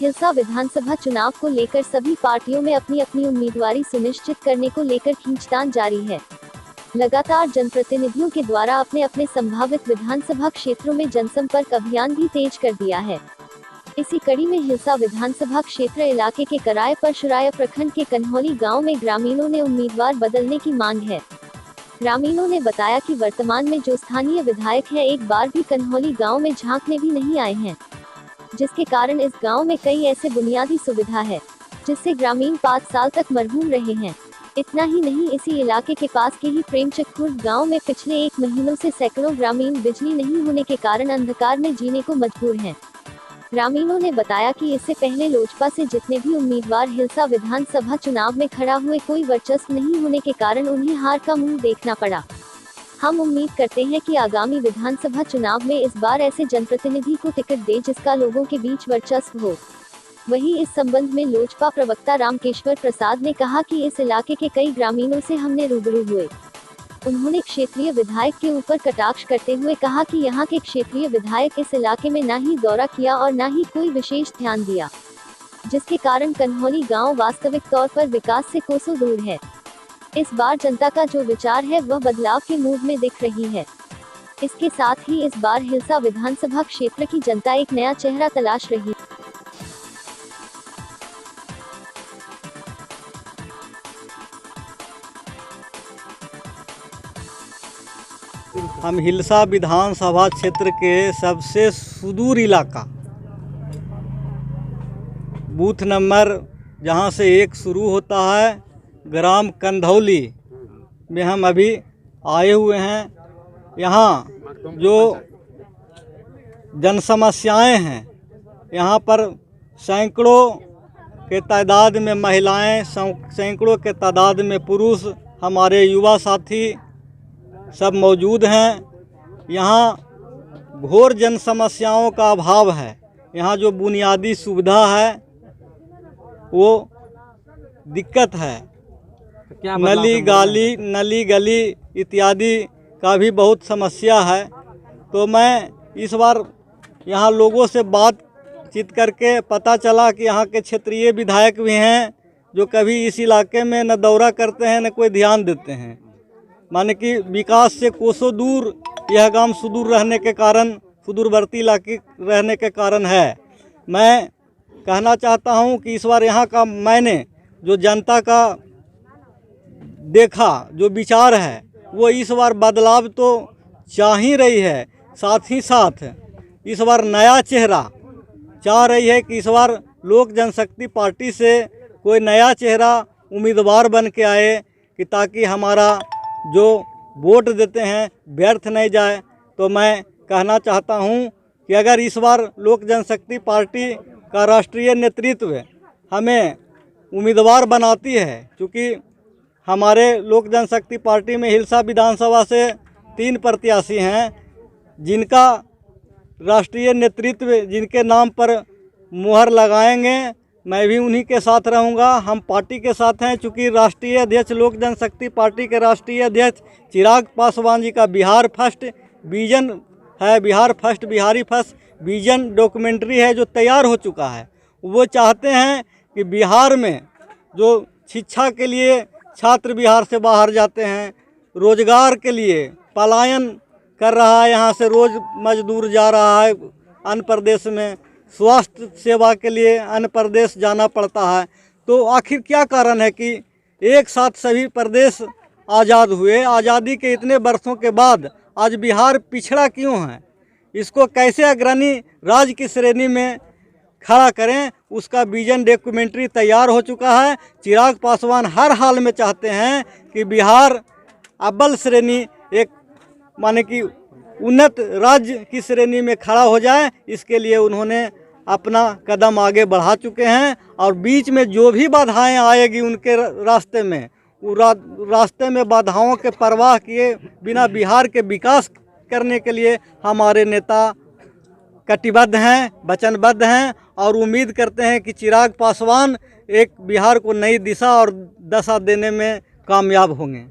हिलसा विधानसभा चुनाव को लेकर सभी पार्टियों में अपनी अपनी उम्मीदवारी सुनिश्चित करने को लेकर खींचतान जारी है। लगातार जनप्रतिनिधियों के द्वारा अपने अपने संभावित विधानसभा क्षेत्रों में जनसंपर्क अभियान भी तेज कर दिया है। इसी कड़ी में हिलसा विधानसभा क्षेत्र इलाके के कराय परशुराय प्रखंड के कन्हौली गांव में ग्रामीणों ने उम्मीदवार बदलने की मांग है। ग्रामीणों ने बताया कि वर्तमान में जो स्थानीय विधायक है एक बार भी कन्हौली गांव में झांकने भी नहीं आए हैं, जिसके कारण इस गांव में कई ऐसे बुनियादी सुविधा है जिससे ग्रामीण 5 साल तक मरहूम रहे हैं। इतना ही नहीं, इसी इलाके के पास के ही प्रेमचक खुर्द गांव में पिछले 1 महीनों से सैकड़ों ग्रामीण बिजली नहीं होने के कारण अंधकार में जीने को मजबूर हैं। ग्रामीणों ने बताया कि इससे पहले लोजपा से जितने भी उम्मीदवार हिलसा विधानसभा चुनाव में खड़ा हुए, कोई वर्चस्व नहीं होने के कारण उन्हें हार का मुंह देखना पड़ा। हम उम्मीद करते हैं कि आगामी विधानसभा चुनाव में इस बार ऐसे जनप्रतिनिधि को टिकट दे जिसका लोगों के बीच वर्चस्व हो। वहीं इस संबंध में लोजपा प्रवक्ता रामकेश्वर प्रसाद ने कहा कि इस इलाके के कई ग्रामीणों से हमने रूबरू हुए। उन्होंने क्षेत्रीय विधायक के ऊपर कटाक्ष करते हुए कहा कि यहाँ के क्षेत्रीय विधायक इस इलाके में न ही दौरा किया और न ही कोई विशेष ध्यान दिया, जिसके कारण कन्हौली गांव वास्तविक तौर पर विकास से कोसों दूर है। इस बार जनता का जो विचार है वह बदलाव के मूड में दिख रही है। इसके साथ ही इस बार हिलसा विधानसभा क्षेत्र की जनता एक नया चेहरा तलाश रही है। हम हिलसा विधानसभा क्षेत्र के सबसे सुदूर इलाका बूथ नंबर जहां से 1 शुरू होता है, ग्राम कंधौली में हम अभी आए हुए हैं। यहाँ जो जन समस्याएं हैं, यहाँ पर सैकड़ों के तादाद में महिलाएं, सैकड़ों के तादाद में पुरुष, हमारे युवा साथी सब मौजूद हैं। यहाँ घोर जन समस्याओं का अभाव है। यहाँ जो बुनियादी सुविधा है वो दिक्कत है। नली गली इत्यादि का भी बहुत समस्या है। तो मैं इस बार यहाँ लोगों से बातचीत करके पता चला कि यहाँ के क्षेत्रीय विधायक भी हैं जो कभी इस इलाके में न दौरा करते हैं न कोई ध्यान देते हैं। माने कि विकास से कोसों दूर यह गांव सुदूर रहने के कारण, सुदूरवर्ती इलाके रहने के कारण है। मैं कहना चाहता हूं कि इस बार यहाँ का मैंने जो जनता का देखा, जो विचार है, वो इस बार बदलाव तो चाह ही रही है, साथ ही साथ इस बार नया चेहरा चाह रही है कि इस बार लोक जनशक्ति पार्टी से कोई नया चेहरा उम्मीदवार बन के आए कि ताकि हमारा जो वोट देते हैं व्यर्थ नहीं जाए। तो मैं कहना चाहता हूं कि अगर इस बार लोक जनशक्ति पार्टी का राष्ट्रीय नेतृत्व हमें उम्मीदवार बनाती है, क्योंकि हमारे लोक जनशक्ति पार्टी में हिलसा विधानसभा से 3 प्रत्याशी हैं जिनका राष्ट्रीय नेतृत्व, जिनके नाम पर मुहर लगाएंगे, मैं भी उन्हीं के साथ रहूंगा। हम पार्टी के साथ हैं, चूँकि राष्ट्रीय अध्यक्ष लोक जनशक्ति पार्टी के राष्ट्रीय अध्यक्ष चिराग पासवान जी का बिहार फर्स्ट विजन है, Bihar first Bihari first vision documentary है जो तैयार हो चुका है। वो चाहते हैं कि बिहार में जो शिक्षा के लिए छात्र बिहार से बाहर जाते हैं, रोजगार के लिए पलायन कर रहा है, यहाँ से रोज मजदूर जा रहा है अन्य प्रदेश में, स्वास्थ्य सेवा के लिए अन्य प्रदेश जाना पड़ता है। तो आखिर क्या कारण है कि एक साथ सभी प्रदेश आज़ाद हुए, आज़ादी के इतने वर्षों के बाद आज बिहार पिछड़ा क्यों है? इसको कैसे अग्रणी राज्य की श्रेणी में खड़ा करें, उसका विजन डॉक्यूमेंट्री तैयार हो चुका है। चिराग पासवान हर हाल में चाहते हैं कि बिहार अव्वल श्रेणी, एक माने कि उन्नत राज्य की श्रेणी में खड़ा हो जाए। इसके लिए उन्होंने अपना कदम आगे बढ़ा चुके हैं और बीच में जो भी बाधाएं आएगी उनके रास्ते में, वो रास्ते में बाधाओं के परवाह किए बिना बिहार के विकास करने के लिए हमारे नेता कटिबद्ध हैं, वचनबद्ध हैं और उम्मीद करते हैं कि चिराग पासवान एक बिहार को नई दिशा और दशा देने में कामयाब होंगे।